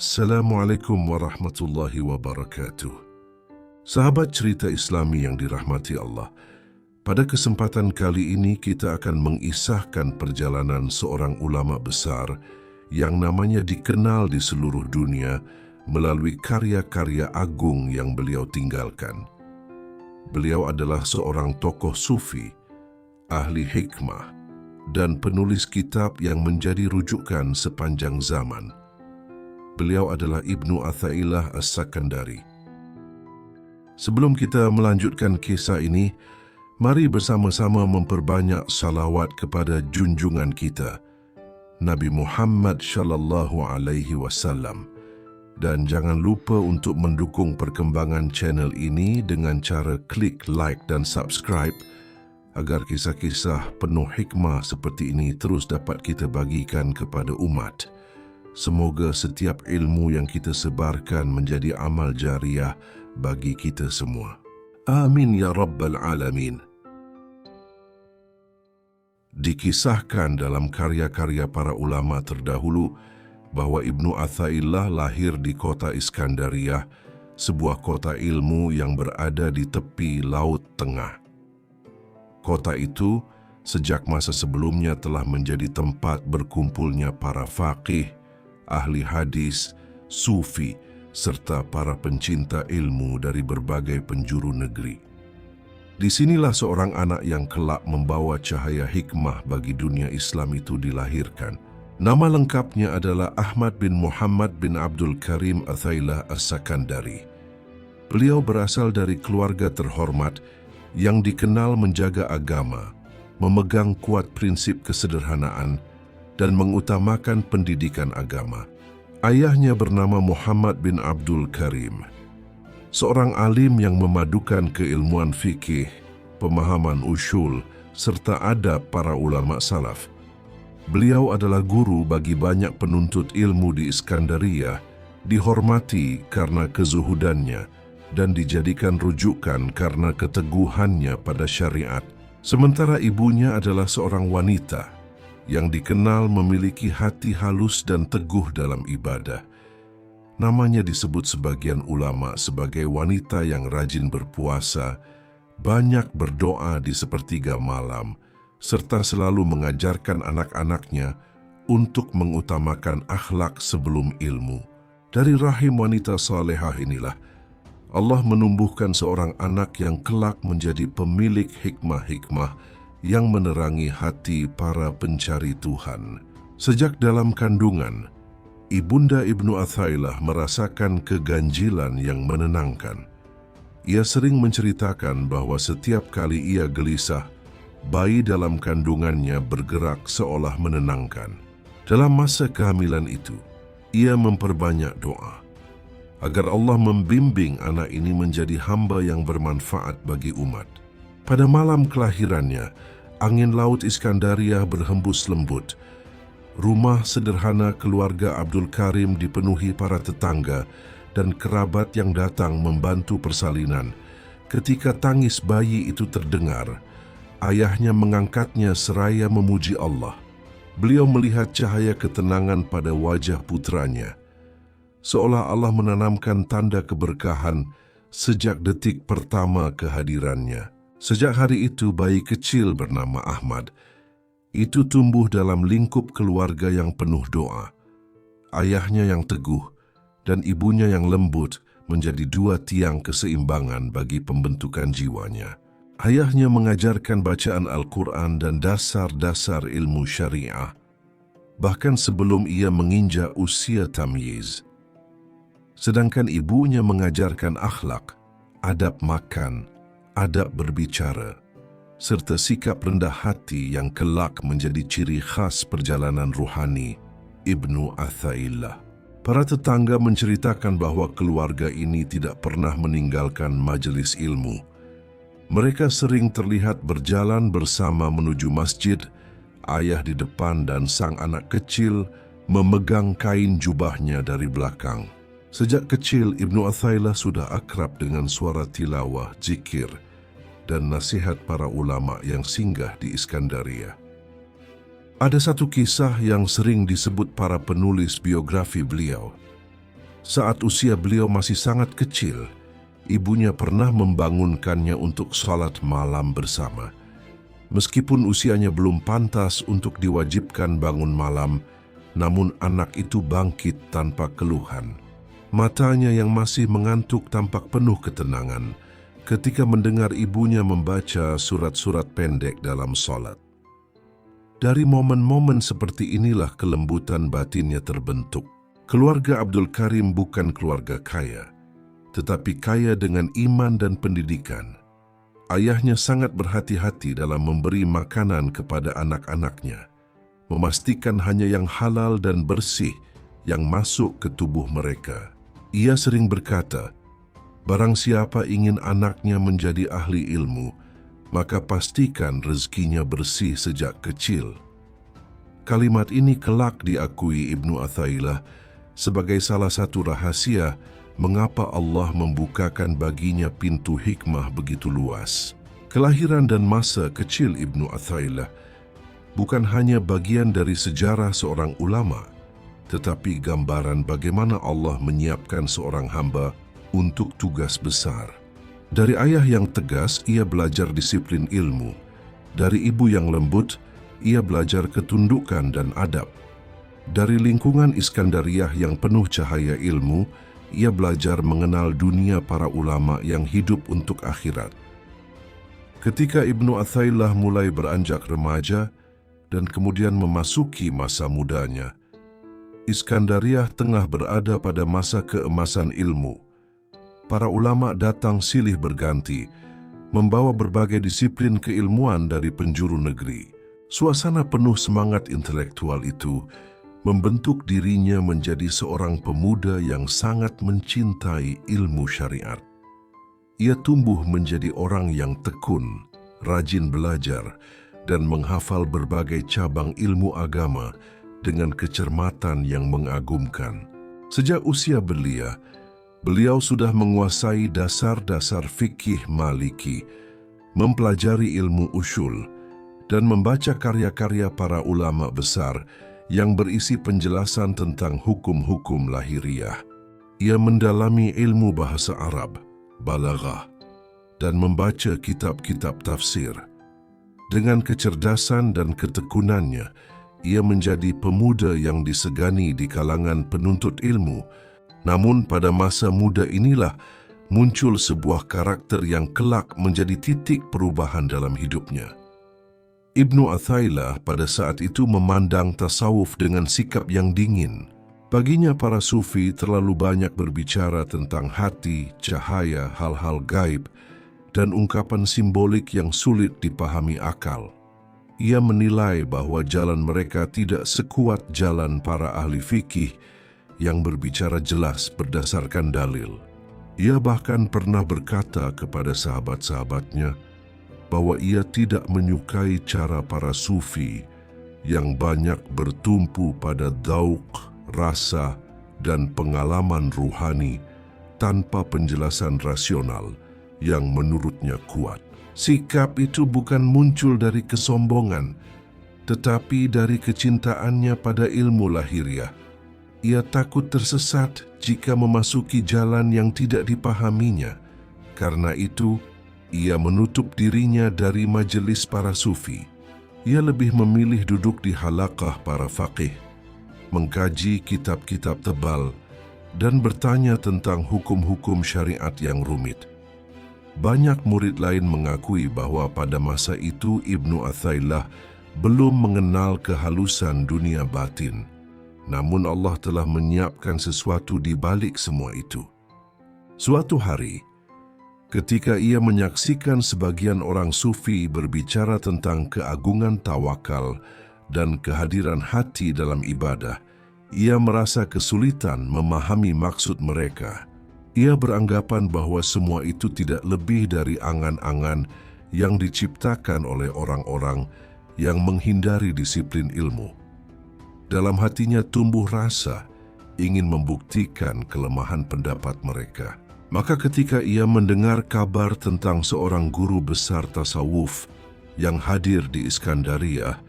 Assalamualaikum warahmatullahi wabarakatuh. Sahabat cerita Islami yang dirahmati Allah, pada kesempatan kali ini kita akan mengisahkan perjalanan seorang ulama besar yang namanya dikenal di seluruh dunia melalui karya-karya agung yang beliau tinggalkan. Beliau adalah seorang tokoh sufi, ahli hikmah, dan penulis kitab yang menjadi rujukan sepanjang zaman. Beliau adalah Ibnu Athaillah As-Sakandari. Sebelum kita melanjutkan kisah ini, mari bersama-sama memperbanyak salawat kepada junjungan kita, Nabi Muhammad sallallahu alaihi wasallam. Dan jangan lupa untuk mendukung perkembangan channel ini dengan cara klik like dan subscribe agar kisah-kisah penuh hikmah seperti ini terus dapat kita bagikan kepada umat. Semoga setiap ilmu yang kita sebarkan menjadi amal jariah bagi kita semua. Amin ya Rabbal Alamin. Dikisahkan dalam karya-karya para ulama terdahulu bahwa Ibnu Athaillah lahir di kota Iskandariyah, sebuah kota ilmu yang berada di tepi Laut Tengah. Kota itu sejak masa sebelumnya telah menjadi tempat berkumpulnya para faqih, ahli hadis, sufi, serta para pencinta ilmu dari berbagai penjuru negeri. Disinilah seorang anak yang kelak membawa cahaya hikmah bagi dunia Islam itu dilahirkan. Nama lengkapnya adalah Ahmad bin Muhammad bin Abdul Karim Athaillah As-Sakandari. Beliau berasal dari keluarga terhormat yang dikenal menjaga agama, memegang kuat prinsip kesederhanaan, dan mengutamakan pendidikan agama. Ayahnya bernama Muhammad bin Abdul Karim, seorang alim yang memadukan keilmuan fikih, pemahaman usyul, serta adab para ulama salaf. Beliau adalah guru bagi banyak penuntut ilmu di Iskandariyah, dihormati karena kezuhudannya, dan dijadikan rujukan karena keteguhannya pada syariat. Sementara ibunya adalah seorang wanita yang dikenal memiliki hati halus dan teguh dalam ibadah. Namanya disebut sebagian ulama sebagai wanita yang rajin berpuasa, banyak berdoa di sepertiga malam, serta selalu mengajarkan anak-anaknya untuk mengutamakan akhlak sebelum ilmu. Dari rahim wanita salehah inilah, Allah menumbuhkan seorang anak yang kelak menjadi pemilik hikmah-hikmah yang menerangi hati para pencari Tuhan. Sejak dalam kandungan, Ibunda Ibnu Athaillah merasakan keganjilan yang menenangkan. Ia sering menceritakan bahwa setiap kali ia gelisah, bayi dalam kandungannya bergerak seolah menenangkan. Dalam masa kehamilan itu, ia memperbanyak doa agar Allah membimbing anak ini menjadi hamba yang bermanfaat bagi umat. Pada malam kelahirannya, angin laut Iskandariyah berhembus lembut. Rumah sederhana keluarga Abdul Karim dipenuhi para tetangga dan kerabat yang datang membantu persalinan. Ketika tangis bayi itu terdengar, ayahnya mengangkatnya seraya memuji Allah. Beliau melihat cahaya ketenangan pada wajah putranya, seolah Allah menanamkan tanda keberkahan sejak detik pertama kehadirannya. Sejak hari itu, bayi kecil bernama Ahmad itu tumbuh dalam lingkup keluarga yang penuh doa. Ayahnya yang teguh dan ibunya yang lembut menjadi dua tiang keseimbangan bagi pembentukan jiwanya. Ayahnya mengajarkan bacaan Al-Quran dan dasar-dasar ilmu syariah, bahkan sebelum ia menginjak usia tamyiz. Sedangkan ibunya mengajarkan akhlak, adab makan, adab berbicara, serta sikap rendah hati yang kelak menjadi ciri khas perjalanan ruhani Ibnu Athaillah. Para tetangga menceritakan bahwa keluarga ini tidak pernah meninggalkan majelis ilmu. Mereka sering terlihat berjalan bersama menuju masjid, ayah di depan dan sang anak kecil memegang kain jubahnya dari belakang. Sejak kecil, Ibnu Athaillah sudah akrab dengan suara tilawah, zikir, dan nasihat para ulama yang singgah di Iskandariyah. Ada satu kisah yang sering disebut para penulis biografi beliau. Saat usia beliau masih sangat kecil, ibunya pernah membangunkannya untuk sholat malam bersama. Meskipun usianya belum pantas untuk diwajibkan bangun malam, namun anak itu bangkit tanpa keluhan. Matanya yang masih mengantuk tampak penuh ketenangan ketika mendengar ibunya membaca surat-surat pendek dalam sholat. Dari momen-momen seperti inilah kelembutan batinnya terbentuk. Keluarga Abdul Karim bukan keluarga kaya, tetapi kaya dengan iman dan pendidikan. Ayahnya sangat berhati-hati dalam memberi makanan kepada anak-anaknya, memastikan hanya yang halal dan bersih yang masuk ke tubuh mereka. Ia sering berkata, "Barang siapa ingin anaknya menjadi ahli ilmu, maka pastikan rezekinya bersih sejak kecil." Kalimat ini kelak diakui Ibnu Athaillah sebagai salah satu rahasia mengapa Allah membukakan baginya pintu hikmah begitu luas. Kelahiran dan masa kecil Ibnu Athaillah bukan hanya bagian dari sejarah seorang ulama, tetapi gambaran bagaimana Allah menyiapkan seorang hamba untuk tugas besar. Dari ayah yang tegas, ia belajar disiplin ilmu. Dari ibu yang lembut, ia belajar ketundukan dan adab. Dari lingkungan Iskandariyah yang penuh cahaya ilmu, ia belajar mengenal dunia para ulama yang hidup untuk akhirat. Ketika Ibnu Athaillah mulai beranjak remaja dan kemudian memasuki masa mudanya, Iskandariyah tengah berada pada masa keemasan ilmu. Para ulama datang silih berganti, membawa berbagai disiplin keilmuan dari penjuru negeri. Suasana penuh semangat intelektual itu membentuk dirinya menjadi seorang pemuda yang sangat mencintai ilmu syariat. Ia tumbuh menjadi orang yang tekun, rajin belajar, dan menghafal berbagai cabang ilmu agama dengan kecermatan yang mengagumkan. Sejak usia belia, beliau sudah menguasai dasar-dasar fikih Maliki, mempelajari ilmu usul, dan membaca karya-karya para ulama besar yang berisi penjelasan tentang hukum-hukum lahiriah. Ia mendalami ilmu bahasa Arab, balaghah, dan membaca kitab-kitab tafsir. Dengan kecerdasan dan ketekunannya, ia menjadi pemuda yang disegani di kalangan penuntut ilmu. Namun pada masa muda inilah muncul sebuah karakter yang kelak menjadi titik perubahan dalam hidupnya. Ibnu Athaillah pada saat itu memandang tasawuf dengan sikap yang dingin. Baginya para sufi terlalu banyak berbicara tentang hati, cahaya, hal-hal gaib, dan ungkapan simbolik yang sulit dipahami akal. Ia menilai bahwa jalan mereka tidak sekuat jalan para ahli fikih yang berbicara jelas berdasarkan dalil. Ia bahkan pernah berkata kepada sahabat-sahabatnya bahwa ia tidak menyukai cara para sufi yang banyak bertumpu pada dzauq, rasa, dan pengalaman ruhani tanpa penjelasan rasional yang menurutnya kuat. Sikap itu bukan muncul dari kesombongan, tetapi dari kecintaannya pada ilmu lahiriah. Ia takut tersesat jika memasuki jalan yang tidak dipahaminya. Karena itu, ia menutup dirinya dari majelis para sufi. Ia lebih memilih duduk di halaqah para faqih, mengkaji kitab-kitab tebal, dan bertanya tentang hukum-hukum syariat yang rumit. Banyak murid lain mengakui bahwa pada masa itu Ibnu Athaillah belum mengenal kehalusan dunia batin. Namun Allah telah menyiapkan sesuatu di balik semua itu. Suatu hari, ketika ia menyaksikan sebagian orang sufi berbicara tentang keagungan tawakal dan kehadiran hati dalam ibadah, ia merasa kesulitan memahami maksud mereka. Ia beranggapan bahwa semua itu tidak lebih dari angan-angan yang diciptakan oleh orang-orang yang menghindari disiplin ilmu. Dalam hatinya tumbuh rasa ingin membuktikan kelemahan pendapat mereka. Maka ketika ia mendengar kabar tentang seorang guru besar tasawuf yang hadir di Iskandariyah,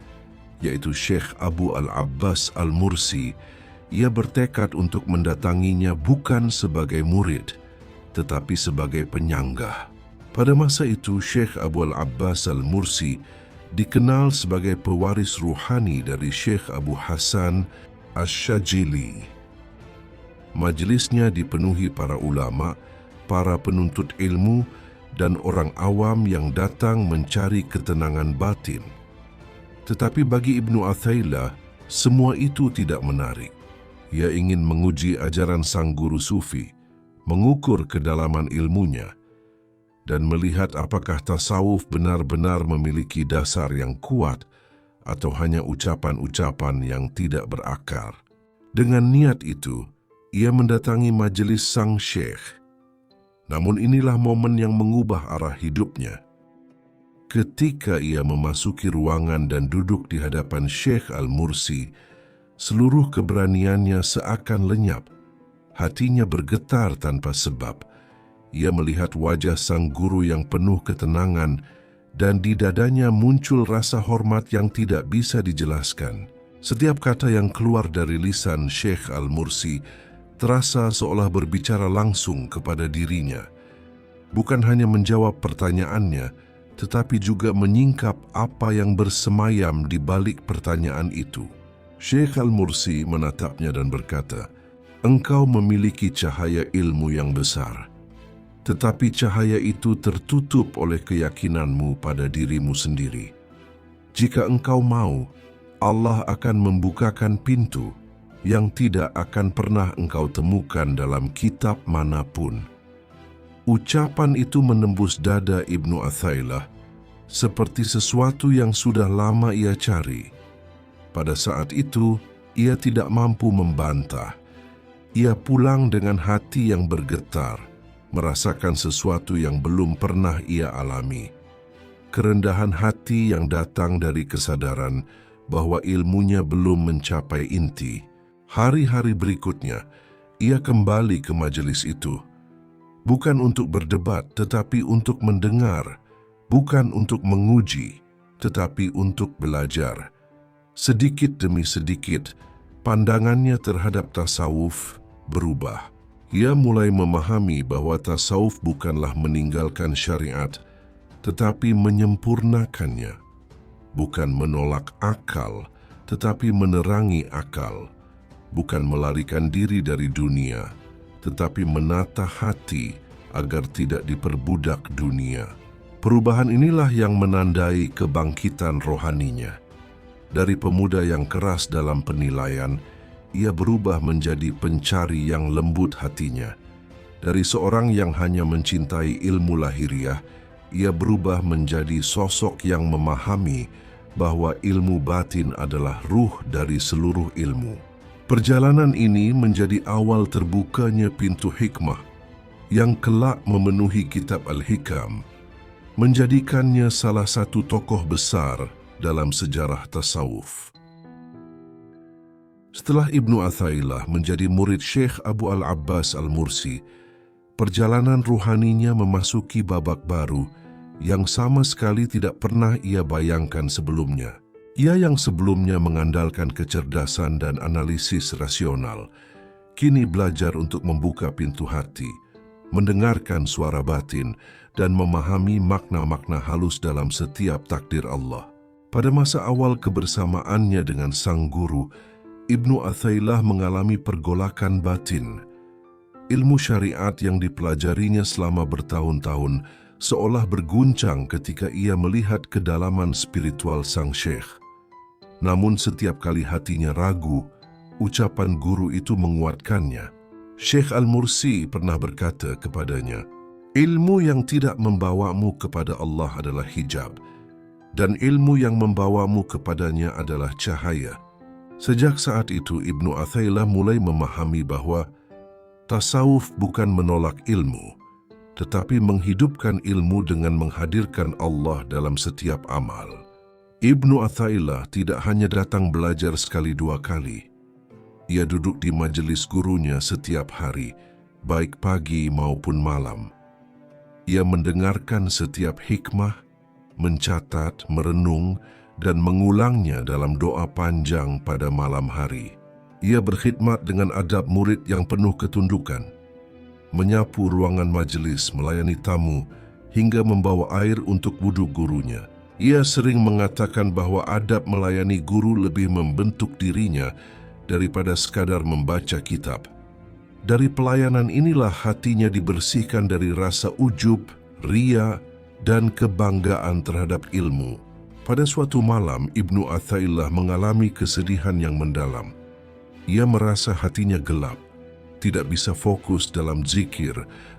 yaitu Syekh Abu Al-Abbas Al-Mursi, ia bertekad untuk mendatanginya bukan sebagai murid, tetapi sebagai penyanggah. Pada masa itu, Syekh Abu Al-Abbas Al-Mursi dikenal sebagai pewaris ruhani dari Syekh Abu Hasan Asy-Syadzili. Majelisnya dipenuhi para ulama, para penuntut ilmu, dan orang awam yang datang mencari ketenangan batin. Tetapi bagi Ibnu Athaillah, semua itu tidak menarik. Ia ingin menguji ajaran sang guru sufi, mengukur kedalaman ilmunya, dan melihat apakah tasawuf benar-benar memiliki dasar yang kuat atau hanya ucapan-ucapan yang tidak berakar. Dengan niat itu, ia mendatangi majelis sang syekh. Namun inilah momen yang mengubah arah hidupnya. Ketika ia memasuki ruangan dan duduk di hadapan Syekh Al-Mursi, seluruh keberaniannya seakan lenyap. Hatinya bergetar tanpa sebab. Ia melihat wajah sang guru yang penuh ketenangan dan di dadanya muncul rasa hormat yang tidak bisa dijelaskan. Setiap kata yang keluar dari lisan Syekh Al-Mursi terasa seolah berbicara langsung kepada dirinya. Bukan hanya menjawab pertanyaannya, tetapi juga menyingkap apa yang bersemayam di balik pertanyaan itu. Syekh Al-Mursi menatapnya dan berkata, "Engkau memiliki cahaya ilmu yang besar, tetapi cahaya itu tertutup oleh keyakinanmu pada dirimu sendiri. Jika engkau mau, Allah akan membukakan pintu yang tidak akan pernah engkau temukan dalam kitab manapun." Ucapan itu menembus dada Ibnu Athaillah seperti sesuatu yang sudah lama ia cari. Pada saat itu, ia tidak mampu membantah. Ia pulang dengan hati yang bergetar, merasakan sesuatu yang belum pernah ia alami. Kerendahan hati yang datang dari kesadaran bahwa ilmunya belum mencapai inti. Hari-hari berikutnya, ia kembali ke majelis itu. Bukan untuk berdebat, tetapi untuk mendengar. Bukan untuk menguji, tetapi untuk belajar. Sedikit demi sedikit, pandangannya terhadap tasawuf berubah. Ia mulai memahami bahwa tasawuf bukanlah meninggalkan syariat, tetapi menyempurnakannya. Bukan menolak akal, tetapi menerangi akal. Bukan melarikan diri dari dunia, tetapi menata hati agar tidak diperbudak dunia. Perubahan inilah yang menandai kebangkitan rohaninya. Dari pemuda yang keras dalam penilaian, ia berubah menjadi pencari yang lembut hatinya. Dari seorang yang hanya mencintai ilmu lahiriah, ia berubah menjadi sosok yang memahami bahwa ilmu batin adalah ruh dari seluruh ilmu. Perjalanan ini menjadi awal terbukanya pintu hikmah yang kelak memenuhi kitab Al-Hikam, menjadikannya salah satu tokoh besar dalam sejarah tasawuf. Setelah Ibnu Athaillah menjadi murid Syekh Abu Al-Abbas Al-Mursi, perjalanan ruhaninya memasuki babak baru yang sama sekali tidak pernah ia bayangkan sebelumnya. Ia yang sebelumnya mengandalkan kecerdasan dan analisis rasional, kini belajar untuk membuka pintu hati, mendengarkan suara batin, dan memahami makna-makna halus dalam setiap takdir Allah. Pada masa awal kebersamaannya dengan sang guru, Ibnu Athaillah mengalami pergolakan batin. Ilmu syariat yang dipelajarinya selama bertahun-tahun seolah berguncang ketika ia melihat kedalaman spiritual sang syekh. Namun setiap kali hatinya ragu, ucapan guru itu menguatkannya. Syekh Al-Mursi pernah berkata kepadanya, "Ilmu yang tidak membawamu kepada Allah adalah hijab, dan ilmu yang membawamu kepadanya adalah cahaya." Sejak saat itu, Ibnu Athaillah mulai memahami bahwa tasawuf bukan menolak ilmu, tetapi menghidupkan ilmu dengan menghadirkan Allah dalam setiap amal. Ibnu Athaillah tidak hanya datang belajar sekali dua kali. Ia duduk di majelis gurunya setiap hari, baik pagi maupun malam. Ia mendengarkan setiap hikmah, mencatat, merenung, dan mengulangnya dalam doa panjang pada malam hari. Ia berkhidmat dengan adab murid yang penuh ketundukan, menyapu ruangan majelis, melayani tamu, hingga membawa air untuk wudhu gurunya. Ia sering mengatakan bahwa adab melayani guru lebih membentuk dirinya daripada sekadar membaca kitab. Dari pelayanan inilah hatinya dibersihkan dari rasa ujub, ria, dan kebanggaan terhadap ilmu. Pada suatu malam, Ibnu Athaillah mengalami kesedihan yang mendalam. Ia merasa hatinya gelap, tidak bisa fokus dalam zikir,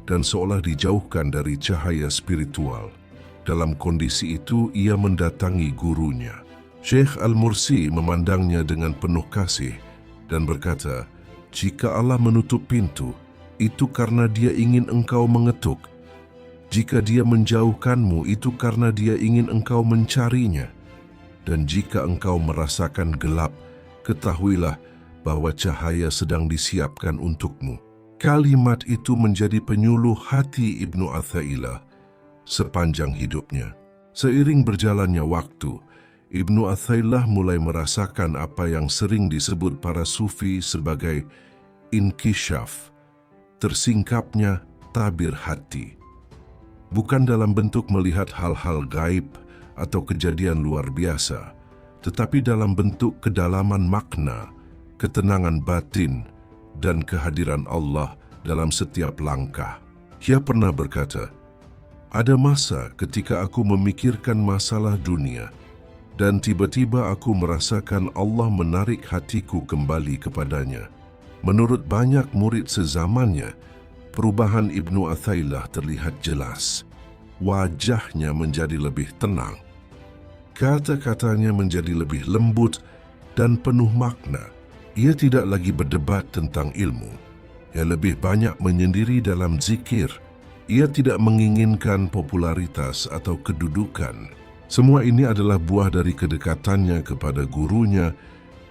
dan seolah dijauhkan dari cahaya spiritual. Dalam kondisi itu, ia mendatangi gurunya. Syekh Al-Mursi memandangnya dengan penuh kasih dan berkata, "Jika Allah menutup pintu, itu karena Dia ingin engkau mengetuk. Jika Dia menjauhkanmu, itu karena Dia ingin engkau mencarinya. Dan jika engkau merasakan gelap, ketahuilah bahwa cahaya sedang disiapkan untukmu." Kalimat itu menjadi penyuluh hati Ibnu Athaillah sepanjang hidupnya. Seiring berjalannya waktu, Ibnu Athaillah mulai merasakan apa yang sering disebut para sufi sebagai inkisyaf, tersingkapnya tabir hati. Bukan dalam bentuk melihat hal-hal gaib atau kejadian luar biasa, tetapi dalam bentuk kedalaman makna, ketenangan batin, dan kehadiran Allah dalam setiap langkah. Ia pernah berkata, "Ada masa ketika aku memikirkan masalah dunia, dan tiba-tiba aku merasakan Allah menarik hatiku kembali kepadanya." Menurut banyak murid sezamannya, perubahan Ibnu Athaillah terlihat jelas. Wajahnya menjadi lebih tenang, kata-katanya menjadi lebih lembut dan penuh makna. Ia tidak lagi berdebat tentang ilmu. Ia lebih banyak menyendiri dalam zikir. Ia tidak menginginkan popularitas atau kedudukan. Semua ini adalah buah dari kedekatannya kepada gurunya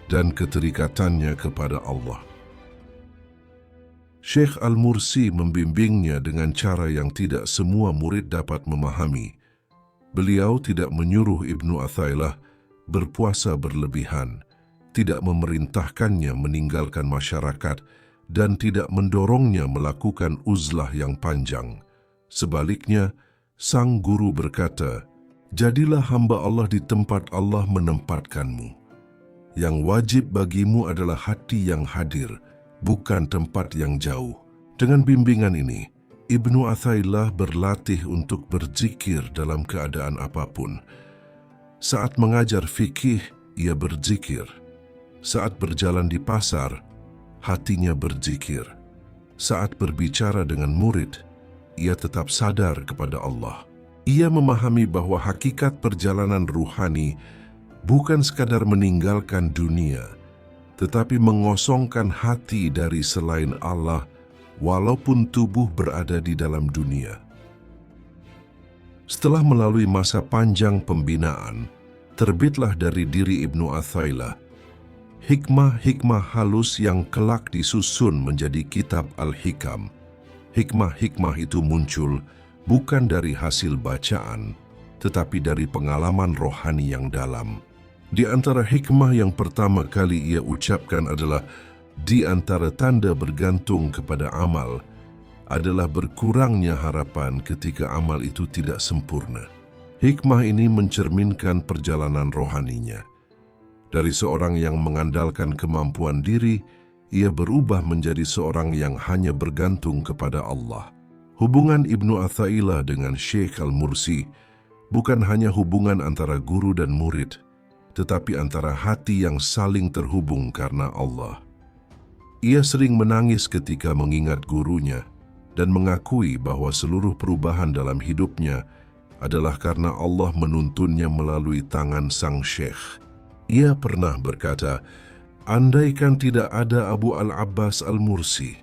dan keterikatannya kepada Allah. Syekh Al-Mursi membimbingnya dengan cara yang tidak semua murid dapat memahami. Beliau tidak menyuruh Ibnu Athaillah berpuasa berlebihan, tidak memerintahkannya meninggalkan masyarakat, dan tidak mendorongnya melakukan uzlah yang panjang. Sebaliknya, sang guru berkata, "Jadilah hamba Allah di tempat Allah menempatkanmu. Yang wajib bagimu adalah hati yang hadir, bukan tempat yang jauh." Dengan bimbingan ini, Ibnu Athaillah berlatih untuk berzikir dalam keadaan apapun. Saat mengajar fikih, ia berzikir. Saat berjalan di pasar, hatinya berzikir. Saat berbicara dengan murid, ia tetap sadar kepada Allah. Ia memahami bahwa hakikat perjalanan ruhani bukan sekadar meninggalkan dunia, tetapi mengosongkan hati dari selain Allah, walaupun tubuh berada di dalam dunia. Setelah melalui masa panjang pembinaan, terbitlah dari diri Ibnu Athaillah hikmah-hikmah halus yang kelak disusun menjadi kitab Al-Hikam. Hikmah-hikmah itu muncul bukan dari hasil bacaan, tetapi dari pengalaman rohani yang dalam. Di antara hikmah yang pertama kali ia ucapkan adalah, di antara tanda bergantung kepada amal adalah berkurangnya harapan ketika amal itu tidak sempurna. Hikmah ini mencerminkan perjalanan rohaninya. Dari seorang yang mengandalkan kemampuan diri, ia berubah menjadi seorang yang hanya bergantung kepada Allah. Hubungan Ibnu Athaillah dengan Syekh Al-Mursi bukan hanya hubungan antara guru dan murid, tetapi antara hati yang saling terhubung karena Allah. Ia sering menangis ketika mengingat gurunya dan mengakui bahwa seluruh perubahan dalam hidupnya adalah karena Allah menuntunnya melalui tangan sang syekh. Ia pernah berkata, "Andaikan tidak ada Abu Al-Abbas Al-Mursi,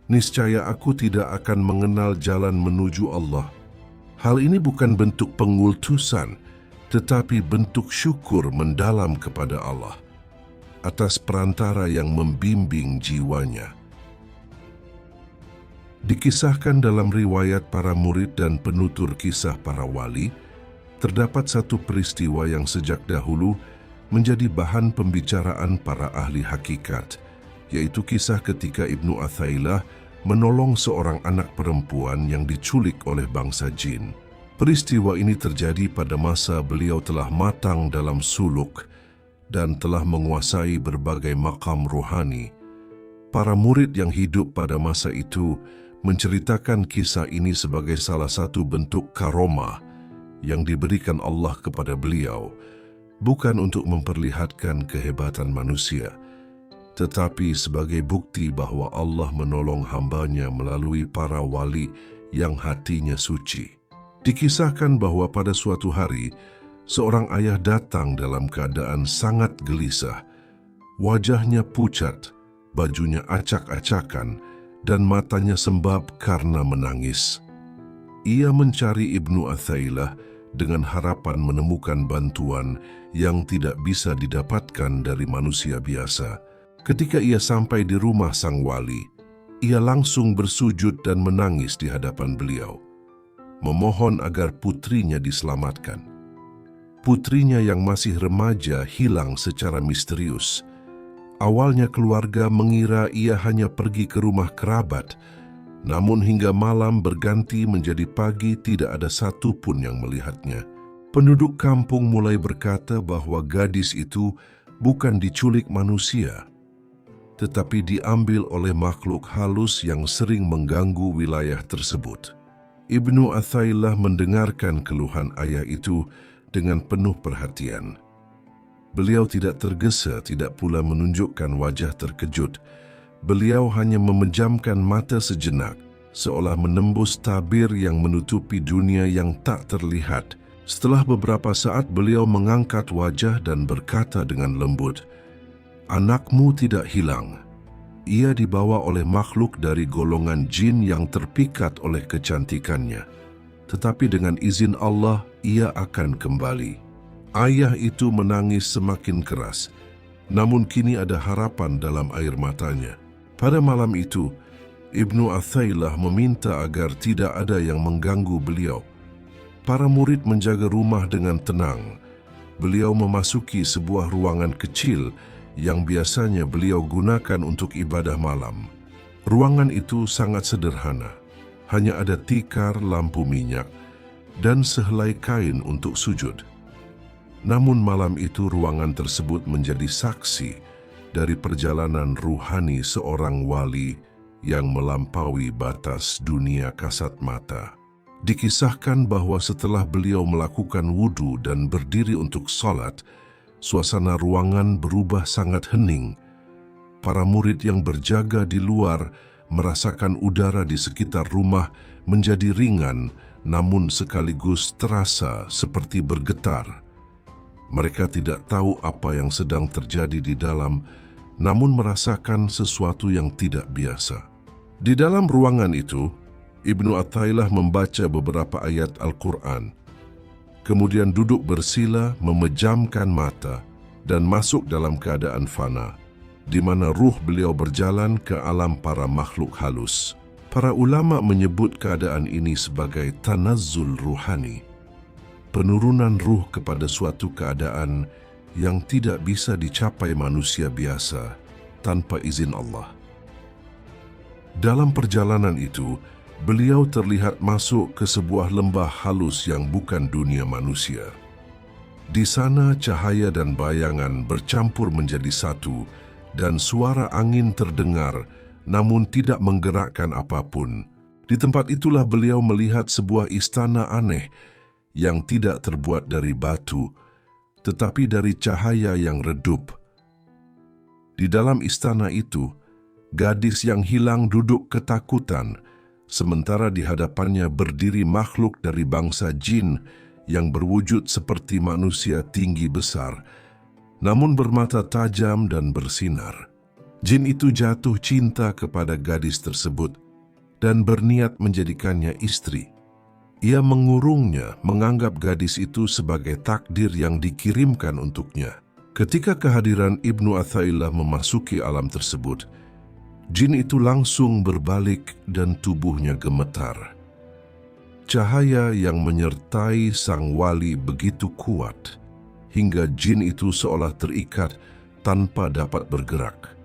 niscaya aku tidak akan mengenal jalan menuju Allah." Hal ini bukan bentuk pengultusan, tetapi bentuk syukur mendalam kepada Allah atas perantara yang membimbing jiwanya. Dikisahkan dalam riwayat para murid dan penutur kisah para wali, terdapat satu peristiwa yang sejak dahulu menjadi bahan pembicaraan para ahli hakikat, yaitu kisah ketika Ibnu Athailah menolong seorang anak perempuan yang diculik oleh bangsa jin. Peristiwa ini terjadi pada masa beliau telah matang dalam suluk dan telah menguasai berbagai makam rohani. Para murid yang hidup pada masa itu menceritakan kisah ini sebagai salah satu bentuk karomah yang diberikan Allah kepada beliau, bukan untuk memperlihatkan kehebatan manusia, tetapi sebagai bukti bahwa Allah menolong hambanya melalui para wali yang hatinya suci. Dikisahkan bahwa pada suatu hari, seorang ayah datang dalam keadaan sangat gelisah. Wajahnya pucat, bajunya acak-acakan, dan matanya sembab karena menangis. Ia mencari Ibnu Athailah dengan harapan menemukan bantuan yang tidak bisa didapatkan dari manusia biasa. Ketika ia sampai di rumah sang wali, ia langsung bersujud dan menangis di hadapan beliau, memohon agar putrinya diselamatkan. Putrinya yang masih remaja hilang secara misterius. Awalnya keluarga mengira ia hanya pergi ke rumah kerabat, namun hingga malam berganti menjadi pagi tidak ada satu pun yang melihatnya. Penduduk kampung mulai berkata bahwa gadis itu bukan diculik manusia, tetapi diambil oleh makhluk halus yang sering mengganggu wilayah tersebut. Ibnu Athailah mendengarkan keluhan ayah itu dengan penuh perhatian. Beliau tidak tergesa, tidak pula menunjukkan wajah terkejut. Beliau hanya memejamkan mata sejenak, seolah menembus tabir yang menutupi dunia yang tak terlihat. Setelah beberapa saat beliau mengangkat wajah dan berkata dengan lembut, "Anakmu tidak hilang. Ia dibawa oleh makhluk dari golongan jin yang terpikat oleh kecantikannya. Tetapi dengan izin Allah, ia akan kembali." Ayah itu menangis semakin keras, namun kini ada harapan dalam air matanya. Pada malam itu, Ibnu Athailah meminta agar tidak ada yang mengganggu beliau. Para murid menjaga rumah dengan tenang. Beliau memasuki sebuah ruangan kecil yang biasanya beliau gunakan untuk ibadah malam. Ruangan itu sangat sederhana. Hanya ada tikar, lampu minyak, dan sehelai kain untuk sujud. Namun malam itu ruangan tersebut menjadi saksi dari perjalanan ruhani seorang wali yang melampaui batas dunia kasat mata. Dikisahkan bahwa setelah beliau melakukan wudhu dan berdiri untuk sholat, suasana ruangan berubah sangat hening. Para murid yang berjaga di luar merasakan udara di sekitar rumah menjadi ringan, namun sekaligus terasa seperti bergetar. Mereka tidak tahu apa yang sedang terjadi di dalam, namun merasakan sesuatu yang tidak biasa. Di dalam ruangan itu, Ibnu Athailah membaca beberapa ayat Al-Quran, kemudian duduk bersila, memejamkan mata, dan masuk dalam keadaan fana, di mana ruh beliau berjalan ke alam para makhluk halus. Para ulama menyebut keadaan ini sebagai tanazzul ruhani, penurunan ruh kepada suatu keadaan yang tidak bisa dicapai manusia biasa tanpa izin Allah. Dalam perjalanan itu, beliau terlihat masuk ke sebuah lembah halus yang bukan dunia manusia. Di sana cahaya dan bayangan bercampur menjadi satu dan suara angin terdengar namun tidak menggerakkan apapun. Di tempat itulah beliau melihat sebuah istana aneh yang tidak terbuat dari batu, tetapi dari cahaya yang redup. Di dalam istana itu, gadis yang hilang duduk ketakutan, sementara di hadapannya berdiri makhluk dari bangsa jin yang berwujud seperti manusia tinggi besar, namun bermata tajam dan bersinar. Jin itu jatuh cinta kepada gadis tersebut dan berniat menjadikannya istri. Ia mengurungnya, menganggap gadis itu sebagai takdir yang dikirimkan untuknya. Ketika kehadiran Ibnu Athailah memasuki alam tersebut, jin itu langsung berbalik dan tubuhnya gemetar. Cahaya yang menyertai sang wali begitu kuat, hingga jin itu seolah terikat tanpa dapat bergerak.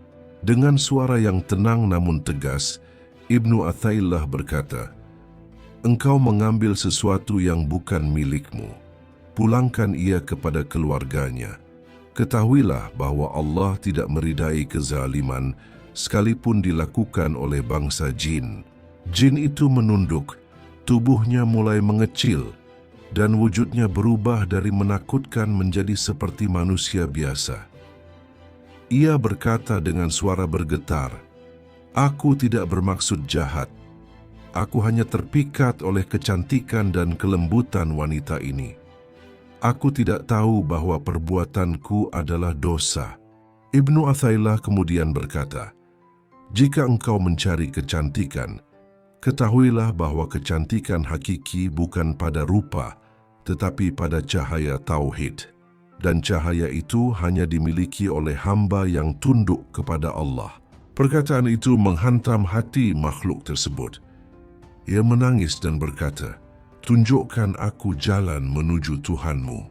Dengan suara yang tenang namun tegas, Ibnu Athaillah berkata, "Engkau mengambil sesuatu yang bukan milikmu. Pulangkan ia kepada keluarganya. Ketahuilah bahwa Allah tidak meridai kezaliman sekalipun dilakukan oleh bangsa jin." Jin itu menunduk, tubuhnya mulai mengecil, dan wujudnya berubah dari menakutkan menjadi seperti manusia biasa. Ia berkata dengan suara bergetar, "Aku tidak bermaksud jahat. Aku hanya terpikat oleh kecantikan dan kelembutan wanita ini. Aku tidak tahu bahwa perbuatanku adalah dosa." Ibnu Athaillah kemudian berkata, "Jika engkau mencari kecantikan, ketahuilah bahwa kecantikan hakiki bukan pada rupa, tetapi pada cahaya tauhid. Dan cahaya itu hanya dimiliki oleh hamba yang tunduk kepada Allah." Perkataan itu menghantam hati makhluk tersebut. Ia menangis dan berkata, "Tunjukkan aku jalan menuju Tuhanmu."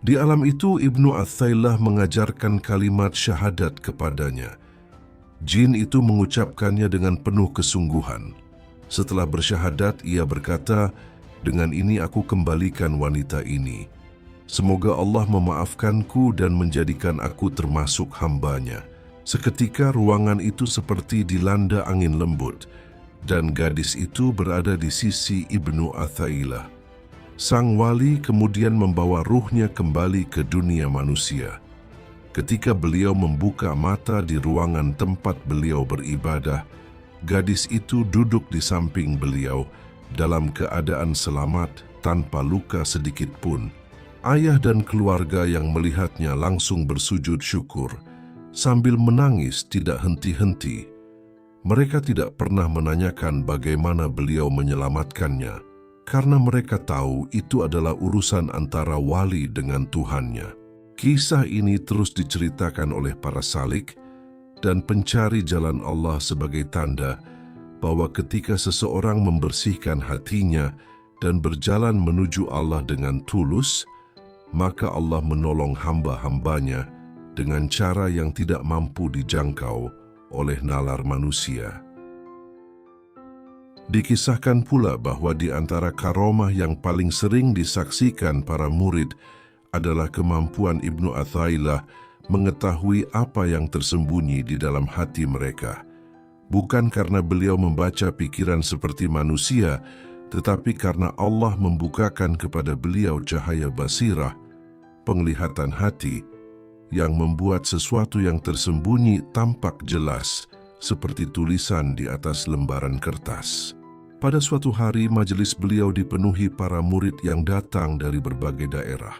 Di alam itu, Ibnu Athaillah mengajarkan kalimat syahadat kepadanya. Jin itu mengucapkannya dengan penuh kesungguhan. Setelah bersyahadat, ia berkata, "Dengan ini aku kembalikan wanita ini. Semoga Allah memaafkanku dan menjadikan aku termasuk hambanya." Seketika ruangan itu seperti dilanda angin lembut, dan gadis itu berada di sisi Ibnu Athaillah. Sang wali kemudian membawa ruhnya kembali ke dunia manusia. Ketika beliau membuka mata di ruangan tempat beliau beribadah, gadis itu duduk di samping beliau dalam keadaan selamat tanpa luka sedikit pun. Ayah dan keluarga yang melihatnya langsung bersujud syukur sambil menangis tidak henti-henti. Mereka tidak pernah menanyakan bagaimana beliau menyelamatkannya, karena mereka tahu itu adalah urusan antara wali dengan Tuhannya. Kisah ini terus diceritakan oleh para salik dan pencari jalan Allah sebagai tanda bahwa ketika seseorang membersihkan hatinya dan berjalan menuju Allah dengan tulus, maka Allah menolong hamba-hambanya dengan cara yang tidak mampu dijangkau oleh nalar manusia. Dikisahkan pula bahwa di antara karomah yang paling sering disaksikan para murid adalah kemampuan Ibnu Athaillah mengetahui apa yang tersembunyi di dalam hati mereka. Bukan karena beliau membaca pikiran seperti manusia, tetapi karena Allah membukakan kepada beliau cahaya basirah, penglihatan hati, yang membuat sesuatu yang tersembunyi tampak jelas, seperti tulisan di atas lembaran kertas. Pada suatu hari, majelis beliau dipenuhi para murid yang datang dari berbagai daerah.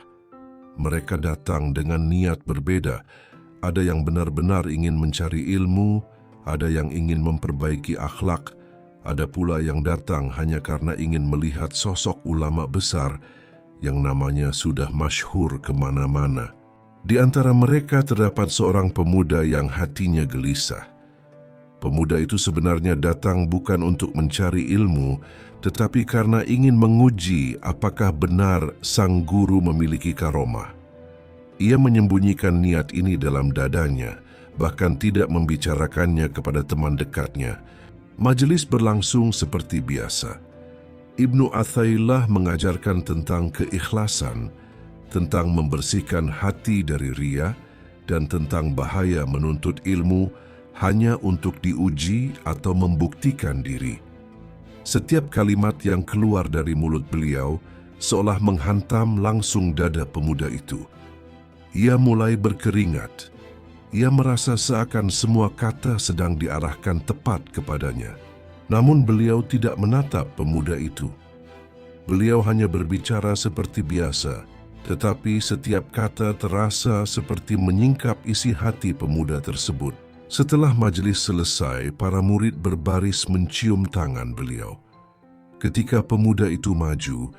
Mereka datang dengan niat berbeda. Ada yang benar-benar ingin mencari ilmu, ada yang ingin memperbaiki akhlak, ada pula yang datang hanya karena ingin melihat sosok ulama besar yang namanya sudah masyhur kemana-mana. Di antara mereka terdapat seorang pemuda yang hatinya gelisah. Pemuda itu sebenarnya datang bukan untuk mencari ilmu, tetapi karena ingin menguji apakah benar sang guru memiliki karomah. Ia menyembunyikan niat ini dalam dadanya, bahkan tidak membicarakannya kepada teman dekatnya. Majelis berlangsung seperti biasa. Ibnu Athaillah mengajarkan tentang keikhlasan, tentang membersihkan hati dari riya, dan tentang bahaya menuntut ilmu hanya untuk diuji atau membuktikan diri. Setiap kalimat yang keluar dari mulut beliau seolah menghantam langsung dada pemuda itu. Ia mulai berkeringat. Ia merasa seakan semua kata sedang diarahkan tepat kepadanya. Namun beliau tidak menatap pemuda itu. Beliau hanya berbicara seperti biasa, tetapi setiap kata terasa seperti menyingkap isi hati pemuda tersebut. Setelah majelis selesai, para murid berbaris mencium tangan beliau. Ketika pemuda itu maju,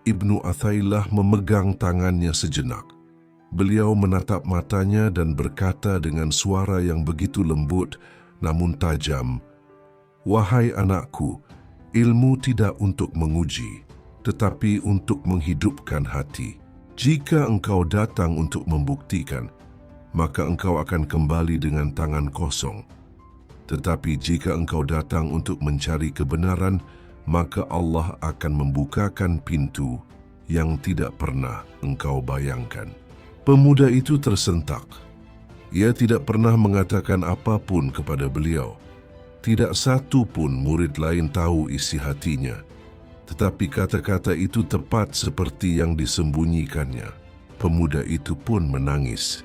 Ibnu Athaillah memegang tangannya sejenak. Beliau menatap matanya dan berkata dengan suara yang begitu lembut namun tajam, "Wahai anakku, ilmu tidak untuk menguji, tetapi untuk menghidupkan hati. Jika engkau datang untuk membuktikan, maka engkau akan kembali dengan tangan kosong. Tetapi jika engkau datang untuk mencari kebenaran, maka Allah akan membukakan pintu yang tidak pernah engkau bayangkan." Pemuda itu tersentak. Ia tidak pernah mengatakan apapun kepada beliau. Tidak satu pun murid lain tahu isi hatinya. Tetapi kata-kata itu tepat seperti yang disembunyikannya. Pemuda itu pun menangis.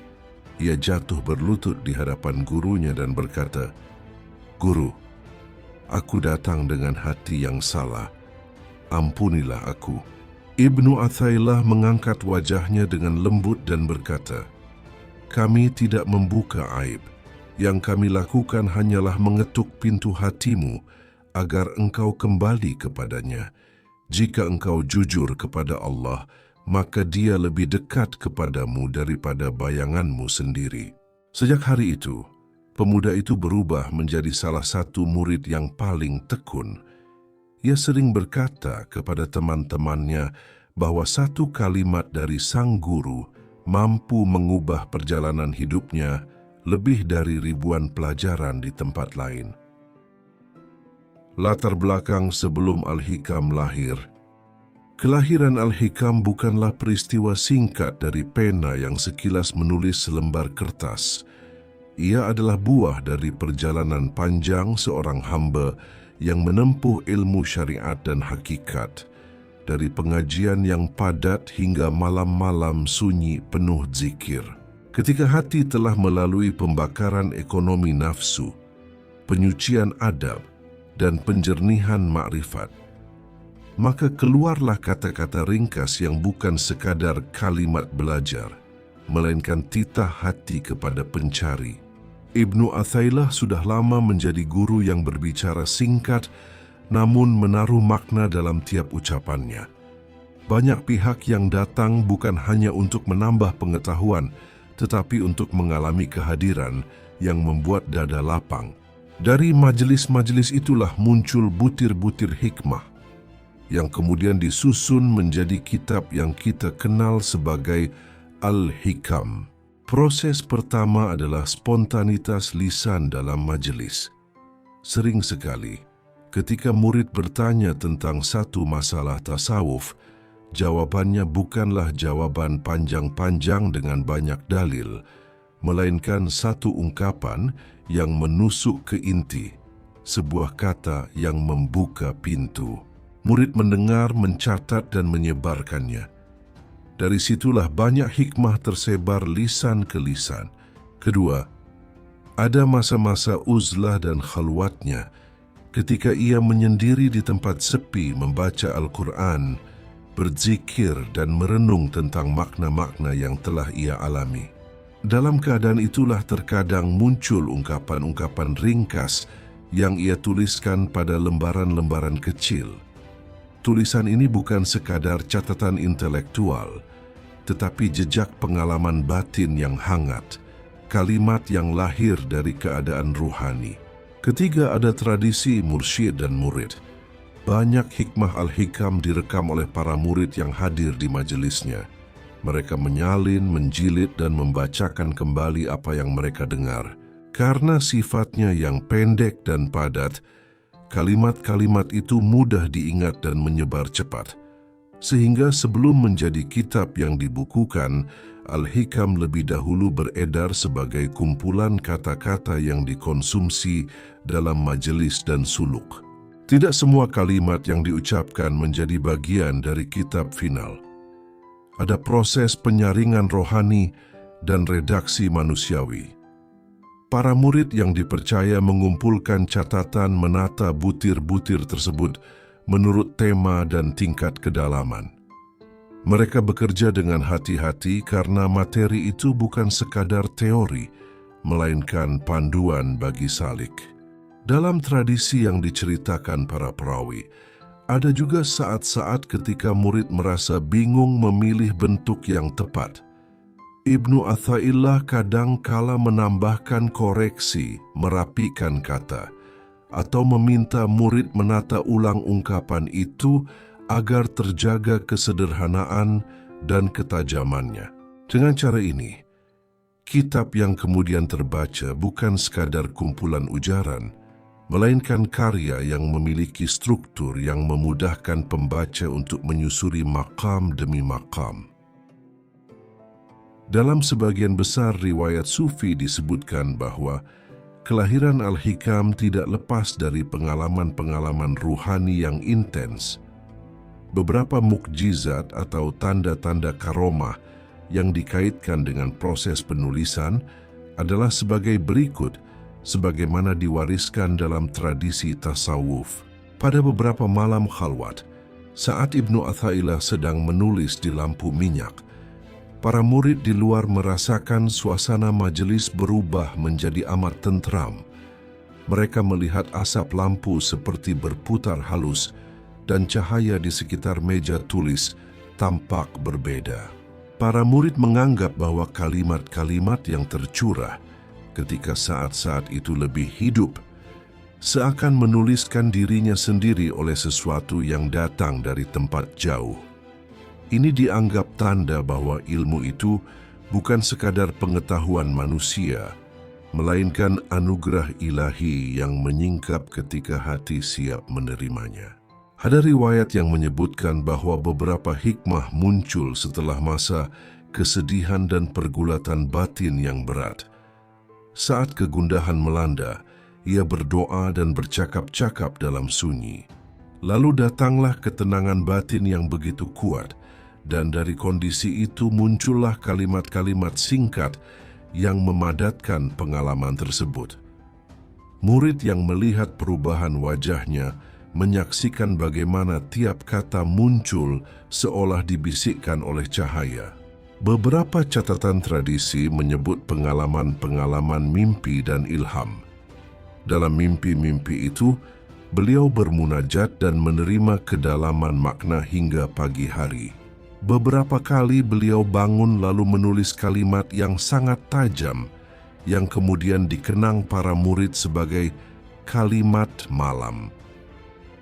Ia jatuh berlutut di hadapan gurunya dan berkata, "Guru, aku datang dengan hati yang salah. Ampunilah aku." Ibnu Athaillah mengangkat wajahnya dengan lembut dan berkata, "Kami tidak membuka aib. Yang kami lakukan hanyalah mengetuk pintu hatimu agar engkau kembali kepadanya. Jika engkau jujur kepada Allah, maka Dia lebih dekat kepadamu daripada bayanganmu sendiri." Sejak hari itu, pemuda itu berubah menjadi salah satu murid yang paling tekun. Ia sering berkata kepada teman-temannya bahwa satu kalimat dari sang guru mampu mengubah perjalanan hidupnya lebih dari ribuan pelajaran di tempat lain. Latar belakang sebelum Al-Hikam lahir. Kelahiran Al-Hikam bukanlah peristiwa singkat dari pena yang sekilas menulis selembar kertas. Ia adalah buah dari perjalanan panjang seorang hamba yang menempuh ilmu syariat dan hakikat, dari pengajian yang padat hingga malam-malam sunyi penuh zikir. Ketika hati telah melalui pembakaran ekonomi nafsu, penyucian adab, dan penjernihan makrifat, maka keluarlah kata-kata ringkas yang bukan sekadar kalimat belajar, melainkan titah hati kepada pencari. Ibnu Athaillah sudah lama menjadi guru yang berbicara singkat, namun menaruh makna dalam tiap ucapannya. Banyak pihak yang datang bukan hanya untuk menambah pengetahuan, tetapi untuk mengalami kehadiran yang membuat dada lapang. Dari majelis-majelis itulah muncul butir-butir hikmah, yang kemudian disusun menjadi kitab yang kita kenal sebagai Al-Hikam. Proses pertama adalah spontanitas lisan dalam majelis. Sering sekali, ketika murid bertanya tentang satu masalah tasawuf, jawabannya bukanlah jawaban panjang-panjang dengan banyak dalil, melainkan satu ungkapan yang menusuk ke inti, sebuah kata yang membuka pintu. Murid mendengar, mencatat, dan menyebarkannya. Dari situlah banyak hikmah tersebar lisan ke lisan. Kedua, ada masa-masa uzlah dan khalwatnya, ketika ia menyendiri di tempat sepi membaca Al-Quran, berzikir dan merenung tentang makna-makna yang telah ia alami. Dalam keadaan itulah terkadang muncul ungkapan-ungkapan ringkas yang ia tuliskan pada lembaran-lembaran kecil. Tulisan ini bukan sekadar catatan intelektual, tetapi jejak pengalaman batin yang hangat, kalimat yang lahir dari keadaan ruhani. Ketiga, ada tradisi mursyid dan murid. Banyak hikmah Al-Hikam direkam oleh para murid yang hadir di majelisnya. Mereka menyalin, menjilid, dan membacakan kembali apa yang mereka dengar. Karena sifatnya yang pendek dan padat, kalimat-kalimat itu mudah diingat dan menyebar cepat. Sehingga sebelum menjadi kitab yang dibukukan, Al-Hikam lebih dahulu beredar sebagai kumpulan kata-kata yang dikonsumsi dalam majelis dan suluk. Tidak semua kalimat yang diucapkan menjadi bagian dari kitab final. Ada proses penyaringan rohani dan redaksi manusiawi. Para murid yang dipercaya mengumpulkan catatan menata butir-butir tersebut menurut tema dan tingkat kedalaman. Mereka bekerja dengan hati-hati karena materi itu bukan sekadar teori, melainkan panduan bagi salik. Dalam tradisi yang diceritakan para perawi, ada juga saat-saat ketika murid merasa bingung memilih bentuk yang tepat. Ibnu Athaillah kadang kala menambahkan koreksi, merapikan kata, atau meminta murid menata ulang ungkapan itu agar terjaga kesederhanaan dan ketajamannya. Dengan cara ini, Kitab yang kemudian terbaca bukan sekadar kumpulan ujaran, melainkan karya yang memiliki struktur yang memudahkan pembaca untuk menyusuri maqam demi maqam. Dalam sebagian besar riwayat Sufi disebutkan bahwa kelahiran Al-Hikam tidak lepas dari pengalaman-pengalaman ruhani yang intens. Beberapa mukjizat atau tanda-tanda karomah yang dikaitkan dengan proses penulisan adalah sebagai berikut, sebagaimana diwariskan dalam tradisi tasawuf. Pada beberapa malam khalwat, saat Ibnu Athaillah sedang menulis di lampu minyak, para murid di luar merasakan suasana majelis berubah menjadi amat tentram. Mereka melihat asap lampu seperti berputar halus dan cahaya di sekitar meja tulis tampak berbeda. Para murid menganggap bahwa kalimat-kalimat yang tercurah ketika saat-saat itu lebih hidup, seakan menuliskan dirinya sendiri oleh sesuatu yang datang dari tempat jauh. Ini dianggap tanda bahwa ilmu itu bukan sekadar pengetahuan manusia, melainkan anugerah ilahi yang menyingkap ketika hati siap menerimanya. Ada riwayat yang menyebutkan bahwa beberapa hikmah muncul setelah masa kesedihan dan pergulatan batin yang berat. Saat kegundahan melanda, ia berdoa dan bercakap-cakap dalam sunyi. Lalu datanglah ketenangan batin yang begitu kuat, dan dari kondisi itu muncullah kalimat-kalimat singkat yang memadatkan pengalaman tersebut. Murid yang melihat perubahan wajahnya menyaksikan bagaimana tiap kata muncul seolah dibisikkan oleh cahaya. Beberapa catatan tradisi menyebut pengalaman-pengalaman mimpi dan ilham. Dalam mimpi-mimpi itu, beliau bermunajat dan menerima kedalaman makna hingga pagi hari. Beberapa kali beliau bangun lalu menulis kalimat yang sangat tajam, yang kemudian dikenang para murid sebagai kalimat malam.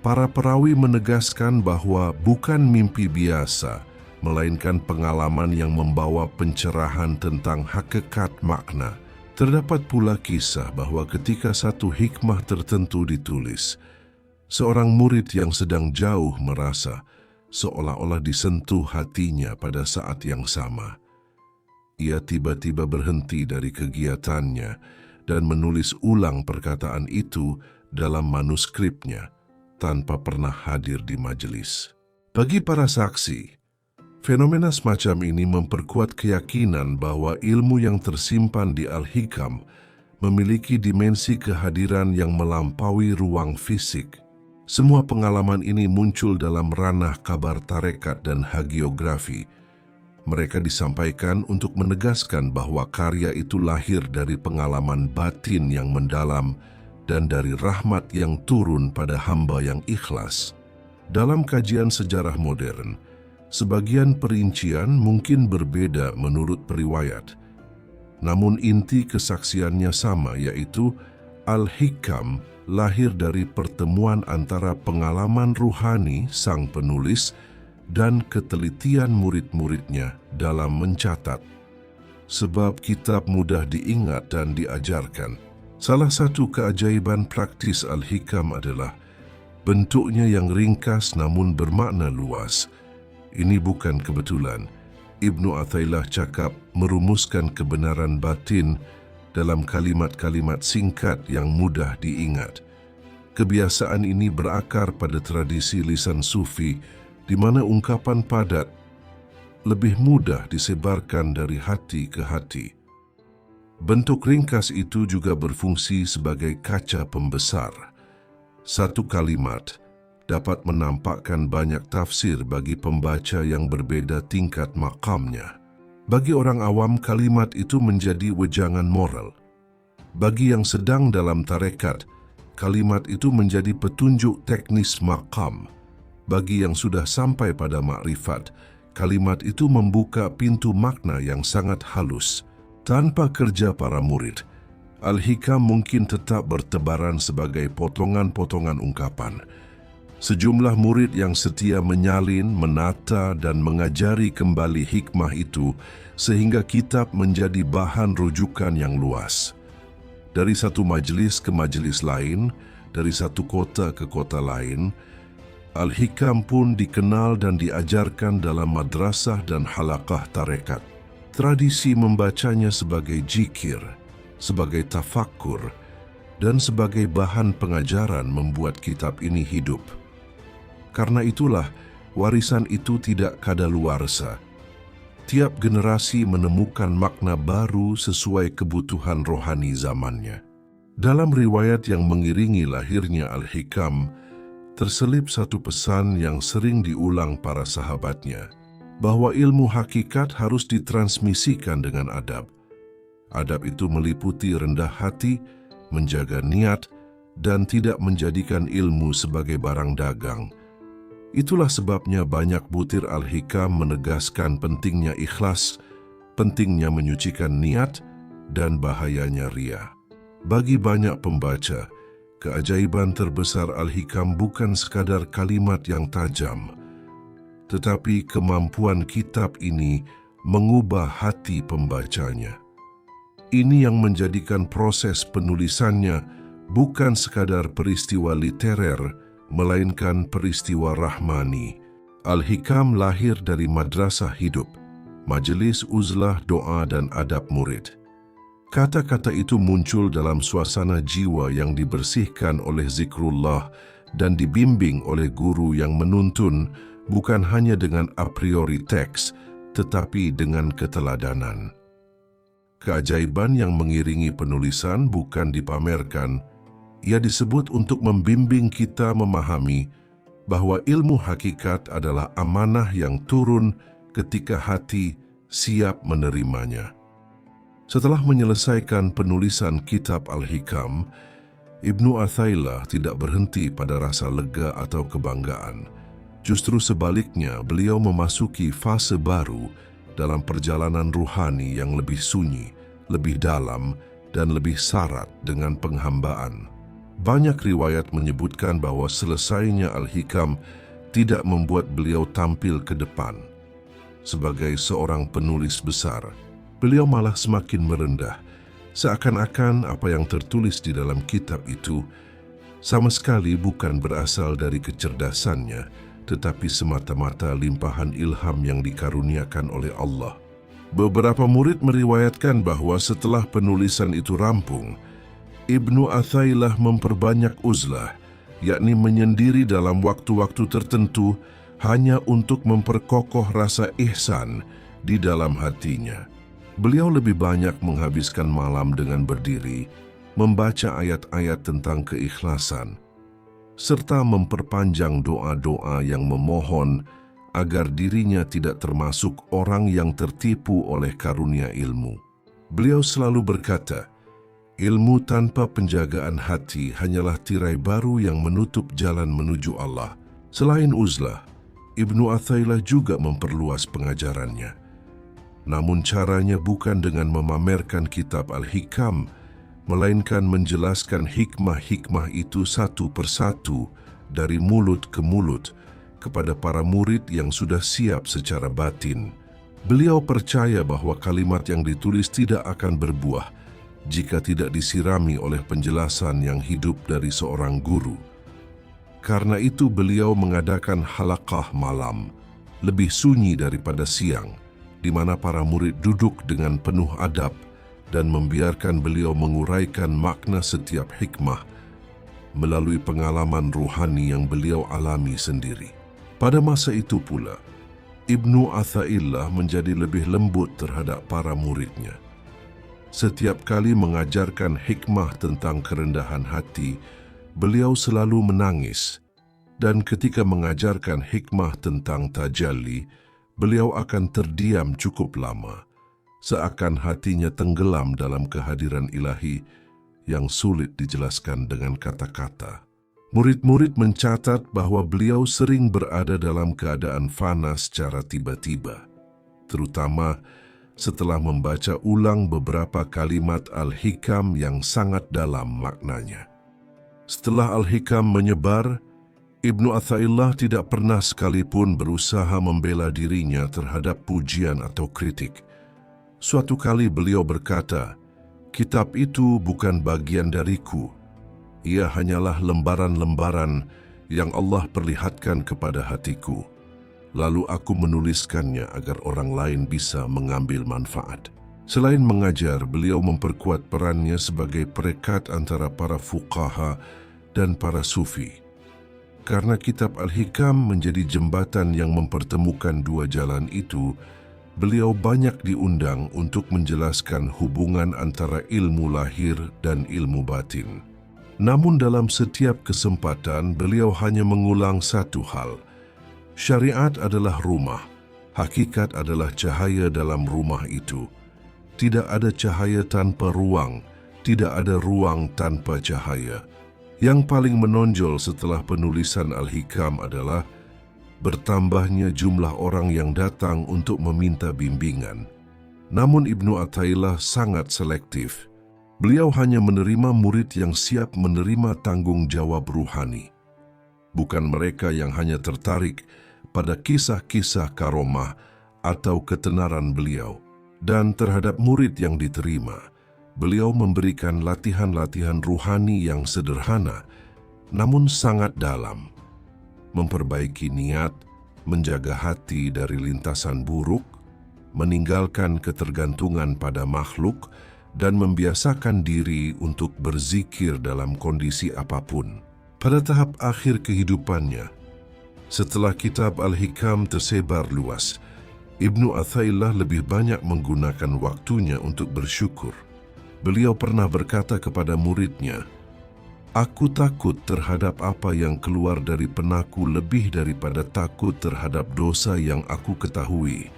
Para perawi menegaskan bahwa bukan mimpi biasa, melainkan pengalaman yang membawa pencerahan tentang hakikat makna. Terdapat pula kisah bahwa ketika satu hikmah tertentu ditulis, seorang murid yang sedang jauh merasa seolah-olah disentuh hatinya pada saat yang sama. Ia tiba-tiba berhenti dari kegiatannya dan menulis ulang perkataan itu dalam manuskripnya, tanpa pernah hadir di majelis. Bagi para saksi, fenomena semacam ini memperkuat keyakinan bahwa ilmu yang tersimpan di Al-Hikam memiliki dimensi kehadiran yang melampaui ruang fisik. Semua pengalaman ini muncul dalam ranah kabar tarekat dan hagiografi. Mereka disampaikan untuk menegaskan bahwa karya itu lahir dari pengalaman batin yang mendalam dan dari rahmat yang turun pada hamba yang ikhlas. Dalam kajian sejarah modern, sebagian perincian mungkin berbeda menurut periwayat. Namun inti kesaksiannya sama, yaitu Al-Hikam lahir dari pertemuan antara pengalaman ruhani sang penulis dan ketelitian murid-muridnya dalam mencatat. Sebab kitab mudah diingat dan diajarkan. Salah satu keajaiban praktis Al-Hikam adalah bentuknya yang ringkas namun bermakna luas. Ini bukan kebetulan. Ibnu Athaillah cakap merumuskan kebenaran batin dalam kalimat-kalimat singkat yang mudah diingat. Kebiasaan ini berakar pada tradisi lisan Sufi, di mana ungkapan padat lebih mudah disebarkan dari hati ke hati. Bentuk ringkas itu juga berfungsi sebagai kaca pembesar. Satu kalimat dapat menampakkan banyak tafsir bagi pembaca yang berbeda tingkat makamnya. Bagi orang awam, kalimat itu menjadi wejangan moral. Bagi yang sedang dalam tarekat, kalimat itu menjadi petunjuk teknis makam. Bagi yang sudah sampai pada makrifat, kalimat itu membuka pintu makna yang sangat halus. Tanpa kerja para murid, Al-Hikam mungkin tetap bertebaran sebagai potongan-potongan ungkapan. Sejumlah murid yang setia menyalin, menata, dan mengajari kembali hikmah itu sehingga kitab menjadi bahan rujukan yang luas. Dari satu majelis ke majelis lain, dari satu kota ke kota lain, Al-Hikam pun dikenal dan diajarkan dalam madrasah dan halaqah tarekat. Tradisi membacanya sebagai zikir, sebagai tafakkur, dan sebagai bahan pengajaran membuat kitab ini hidup. Karena itulah, warisan itu tidak kadaluarsa. Tiap generasi menemukan makna baru sesuai kebutuhan rohani zamannya. Dalam riwayat yang mengiringi lahirnya Al-Hikam, terselip satu pesan yang sering diulang para sahabatnya, bahwa ilmu hakikat harus ditransmisikan dengan adab. Adab itu meliputi rendah hati, menjaga niat, dan tidak menjadikan ilmu sebagai barang dagang. Itulah sebabnya banyak butir Al-Hikam menegaskan pentingnya ikhlas, pentingnya menyucikan niat, dan bahayanya riya. Bagi banyak pembaca, keajaiban terbesar Al-Hikam bukan sekadar kalimat yang tajam, tetapi kemampuan kitab ini mengubah hati pembacanya. Ini yang menjadikan proses penulisannya bukan sekadar peristiwa literer, melainkan peristiwa rahmani. Al-Hikam lahir dari madrasah hidup, majelis uzlah, doa, dan adab murid. Kata-kata itu muncul dalam suasana jiwa yang dibersihkan oleh zikrullah dan dibimbing oleh guru yang menuntun bukan hanya dengan a priori teks, tetapi dengan keteladanan. Keajaiban yang mengiringi penulisan bukan dipamerkan, ia disebut untuk membimbing kita memahami bahwa ilmu hakikat adalah amanah yang turun ketika hati siap menerimanya. Setelah menyelesaikan penulisan kitab Al-Hikam, Ibnu Athaillah tidak berhenti pada rasa lega atau kebanggaan. Justru sebaliknya, beliau memasuki fase baru dalam perjalanan ruhani yang lebih sunyi, lebih dalam, dan lebih syarat dengan penghambaan. Banyak riwayat menyebutkan bahwa selesainya Al-Hikam tidak membuat beliau tampil ke depan. Sebagai seorang penulis besar, beliau malah semakin merendah, seakan-akan apa yang tertulis di dalam kitab itu sama sekali bukan berasal dari kecerdasannya, tetapi semata-mata limpahan ilham yang dikaruniakan oleh Allah. Beberapa murid meriwayatkan bahwa setelah penulisan itu rampung, Ibnu Athaillah memperbanyak uzlah, yakni menyendiri dalam waktu-waktu tertentu hanya untuk memperkokoh rasa ihsan di dalam hatinya. Beliau lebih banyak menghabiskan malam dengan berdiri, membaca ayat-ayat tentang keikhlasan, serta memperpanjang doa-doa yang memohon agar dirinya tidak termasuk orang yang tertipu oleh karunia ilmu. Beliau selalu berkata, ilmu tanpa penjagaan hati hanyalah tirai baru yang menutup jalan menuju Allah. Selain uzlah, Ibnu Athaillah juga memperluas pengajarannya. Namun caranya bukan dengan memamerkan kitab Al-Hikam, melainkan menjelaskan hikmah-hikmah itu satu persatu dari mulut ke mulut kepada para murid yang sudah siap secara batin. Beliau percaya bahwa kalimat yang ditulis tidak akan berbuah jika tidak disirami oleh penjelasan yang hidup dari seorang guru. Karena itu beliau mengadakan halaqah malam, lebih sunyi daripada siang, di mana para murid duduk dengan penuh adab dan membiarkan beliau menguraikan makna setiap hikmah melalui pengalaman ruhani yang beliau alami sendiri. Pada masa itu pula, Ibnu Athaillah menjadi lebih lembut terhadap para muridnya. Setiap kali mengajarkan hikmah tentang kerendahan hati, beliau selalu menangis, dan ketika mengajarkan hikmah tentang tajalli, beliau akan terdiam cukup lama, seakan hatinya tenggelam dalam kehadiran ilahi yang sulit dijelaskan dengan kata-kata. Murid-murid mencatat bahwa beliau sering berada dalam keadaan fana secara tiba-tiba, terutama setelah membaca ulang beberapa kalimat Al-Hikam yang sangat dalam maknanya. Setelah Al-Hikam menyebar, Ibnu Athaillah tidak pernah sekalipun berusaha membela dirinya terhadap pujian atau kritik. Suatu kali beliau berkata, "Kitab itu bukan bagian dariku. Ia hanyalah lembaran-lembaran yang Allah perlihatkan kepada hatiku. Lalu aku menuliskannya agar orang lain bisa mengambil manfaat." Selain mengajar, beliau memperkuat perannya sebagai perekat antara para fuqaha dan para sufi. Karena kitab Al-Hikam menjadi jembatan yang mempertemukan dua jalan itu, beliau banyak diundang untuk menjelaskan hubungan antara ilmu lahir dan ilmu batin. Namun dalam setiap kesempatan, beliau hanya mengulang satu hal. Syariat adalah rumah, hakikat adalah cahaya dalam rumah itu. Tidak ada cahaya tanpa ruang, tidak ada ruang tanpa cahaya. Yang paling menonjol setelah penulisan Al-Hikam adalah bertambahnya jumlah orang yang datang untuk meminta bimbingan. Namun Ibnu Athaillah sangat selektif. Beliau hanya menerima murid yang siap menerima tanggung jawab ruhani. Bukan mereka yang hanya tertarik pada kisah-kisah karomah atau ketenaran beliau. Dan terhadap murid yang diterima, beliau memberikan latihan-latihan ruhani yang sederhana, namun sangat dalam. Memperbaiki niat, menjaga hati dari lintasan buruk, meninggalkan ketergantungan pada makhluk, dan membiasakan diri untuk berzikir dalam kondisi apapun. Pada tahap akhir kehidupannya, setelah kitab Al-Hikam tersebar luas, Ibnu Athaillah lebih banyak menggunakan waktunya untuk bersyukur. Beliau pernah berkata kepada muridnya, "Aku takut terhadap apa yang keluar dari penaku lebih daripada takut terhadap dosa yang aku ketahui.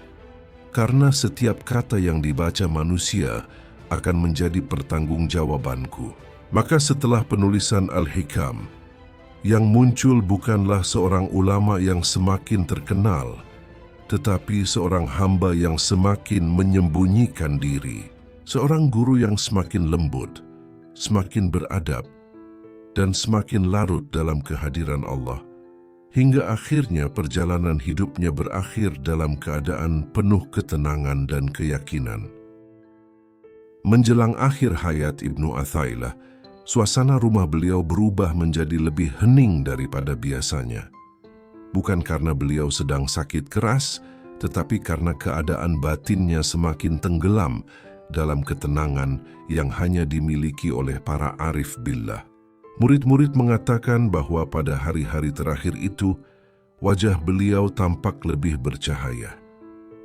Karena setiap kata yang dibaca manusia akan menjadi pertanggungjawabanku." Maka setelah penulisan Al-Hikam, yang muncul bukanlah seorang ulama yang semakin terkenal, tetapi seorang hamba yang semakin menyembunyikan diri. Seorang guru yang semakin lembut, semakin beradab, dan semakin larut dalam kehadiran Allah. Hingga akhirnya perjalanan hidupnya berakhir dalam keadaan penuh ketenangan dan keyakinan. Menjelang akhir hayat Ibnu Athaillah, suasana rumah beliau berubah menjadi lebih hening daripada biasanya. Bukan karena beliau sedang sakit keras, tetapi karena keadaan batinnya semakin tenggelam dalam ketenangan yang hanya dimiliki oleh para arif billah. Murid-murid mengatakan bahwa pada hari-hari terakhir itu, wajah beliau tampak lebih bercahaya.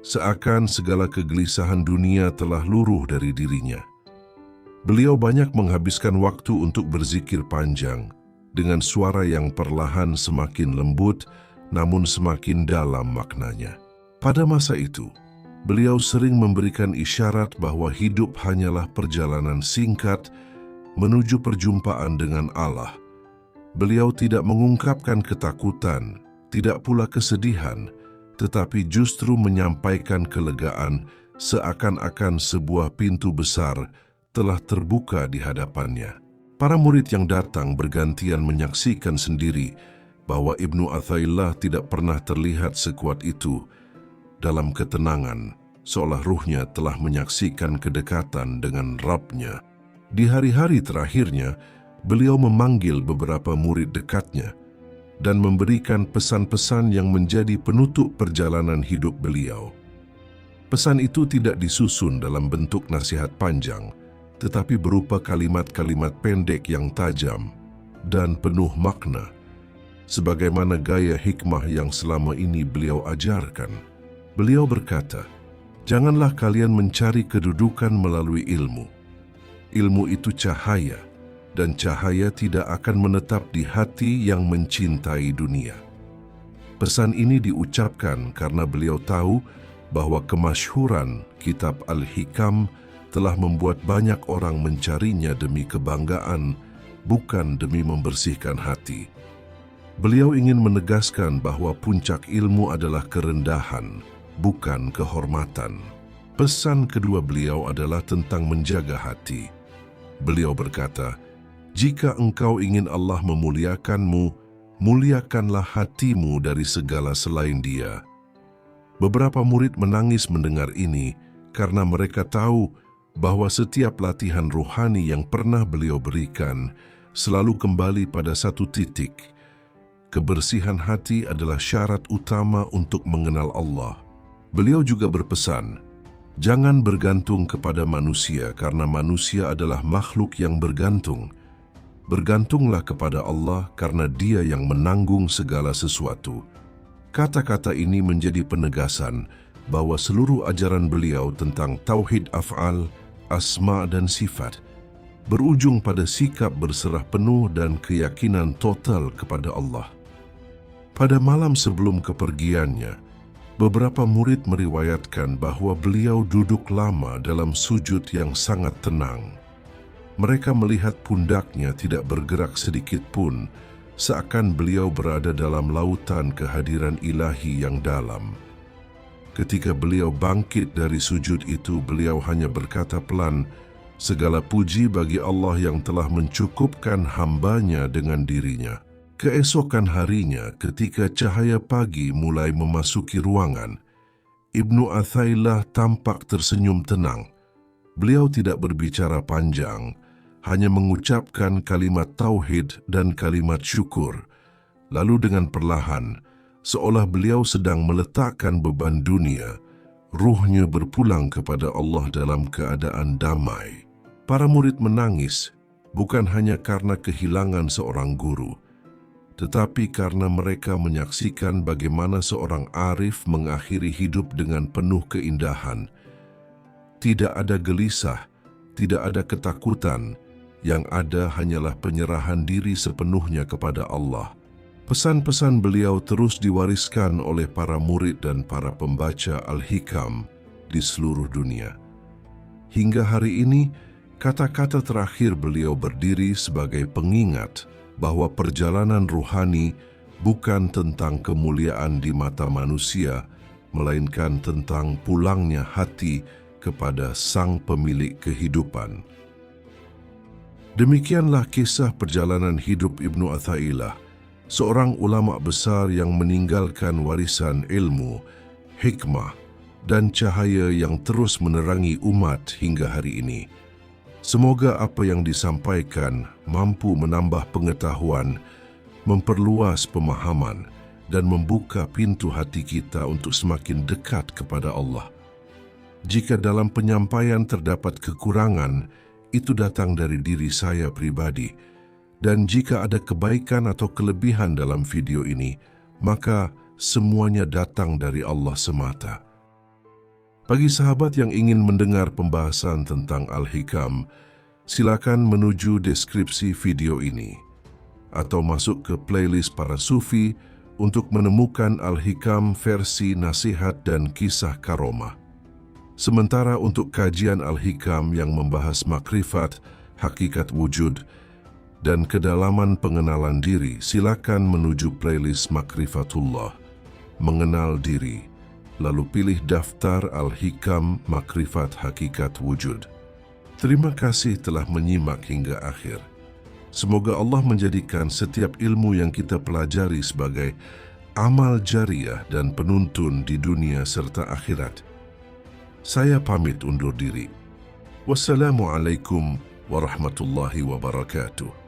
Seakan segala kegelisahan dunia telah luruh dari dirinya. Beliau banyak menghabiskan waktu untuk berzikir panjang, dengan suara yang perlahan semakin lembut, namun semakin dalam maknanya. Pada masa itu, beliau sering memberikan isyarat bahwa hidup hanyalah perjalanan singkat menuju perjumpaan dengan Allah. Beliau tidak mengungkapkan ketakutan, tidak pula kesedihan, tetapi justru menyampaikan kelegaan seakan-akan sebuah pintu besar telah terbuka di hadapannya. Para murid yang datang bergantian menyaksikan sendiri bahwa Ibnu Athaillah tidak pernah terlihat sekuat itu dalam ketenangan, seolah ruhnya telah menyaksikan kedekatan dengan Rabb-nya. Di hari-hari terakhirnya, beliau memanggil beberapa murid dekatnya dan memberikan pesan-pesan yang menjadi penutup perjalanan hidup beliau. Pesan itu tidak disusun dalam bentuk nasihat panjang, tetapi berupa kalimat-kalimat pendek yang tajam dan penuh makna, sebagaimana gaya hikmah yang selama ini beliau ajarkan. Beliau berkata, "Janganlah kalian mencari kedudukan melalui ilmu. Ilmu itu cahaya, dan cahaya tidak akan menetap di hati yang mencintai dunia." Pesan ini diucapkan karena beliau tahu bahwa kemasyhuran kitab Al-Hikam telah membuat banyak orang mencarinya demi kebanggaan, bukan demi membersihkan hati. Beliau ingin menegaskan bahwa puncak ilmu adalah kerendahan, bukan kehormatan. Pesan kedua beliau adalah tentang menjaga hati. Beliau berkata, "Jika engkau ingin Allah memuliakanmu, muliakanlah hatimu dari segala selain Dia. Beberapa murid menangis mendengar ini karena mereka tahu bahwa setiap latihan rohani yang pernah beliau berikan selalu kembali pada satu titik. Kebersihan hati adalah syarat utama untuk mengenal Allah. Beliau juga berpesan, jangan bergantung kepada manusia karena manusia adalah makhluk yang bergantung. Bergantunglah kepada Allah karena Dia yang menanggung segala sesuatu. Kata-kata ini menjadi penegasan bahwa seluruh ajaran beliau tentang tauhid af'al, asma dan sifat berujung pada sikap berserah penuh dan keyakinan total kepada Allah. Pada malam sebelum kepergiannya, beberapa murid meriwayatkan bahwa beliau duduk lama dalam sujud yang sangat tenang. Mereka melihat pundaknya tidak bergerak sedikit pun, seakan beliau berada dalam lautan kehadiran ilahi yang dalam. Ketika beliau bangkit dari sujud itu, beliau hanya berkata pelan, "Segala puji bagi Allah yang telah mencukupkan hamba-Nya dengan dirinya." Keesokan harinya, ketika cahaya pagi mulai memasuki ruangan, Ibnu Athaillah tampak tersenyum tenang. Beliau tidak berbicara panjang, hanya mengucapkan kalimat tauhid dan kalimat syukur. Lalu dengan perlahan, seolah beliau sedang meletakkan beban dunia, ruhnya berpulang kepada Allah dalam keadaan damai. Para murid menangis, bukan hanya karena kehilangan seorang guru, tetapi karena mereka menyaksikan bagaimana seorang arif mengakhiri hidup dengan penuh keindahan. Tidak ada gelisah, tidak ada ketakutan, yang ada hanyalah penyerahan diri sepenuhnya kepada Allah. Pesan-pesan beliau terus diwariskan oleh para murid dan para pembaca Al-Hikam di seluruh dunia. Hingga hari ini, kata-kata terakhir beliau berdiri sebagai pengingat bahwa perjalanan ruhani bukan tentang kemuliaan di mata manusia, melainkan tentang pulangnya hati kepada Sang Pemilik kehidupan. Demikianlah kisah perjalanan hidup Ibnu Athaillah, seorang ulama besar yang meninggalkan warisan ilmu, hikmah, dan cahaya yang terus menerangi umat hingga hari ini. Semoga apa yang disampaikan mampu menambah pengetahuan, memperluas pemahaman, dan membuka pintu hati kita untuk semakin dekat kepada Allah. Jika dalam penyampaian terdapat kekurangan, itu datang dari diri saya pribadi. Dan jika ada kebaikan atau kelebihan dalam video ini, maka semuanya datang dari Allah semata. Bagi sahabat yang ingin mendengar pembahasan tentang Al-Hikam, silakan menuju deskripsi video ini atau masuk ke playlist para sufi untuk menemukan Al-Hikam versi nasihat dan kisah karomah. Sementara untuk kajian Al-Hikam yang membahas makrifat, hakikat wujud, dan kedalaman pengenalan diri, silakan menuju playlist Makrifatullah, Mengenal Diri, lalu pilih daftar Al-Hikam Makrifat Hakikat Wujud. Terima kasih telah menyimak hingga akhir. Semoga Allah menjadikan setiap ilmu yang kita pelajari sebagai amal jariah dan penuntun di dunia serta akhirat. Saya pamit undur diri. Wassalamualaikum warahmatullahi wabarakatuh.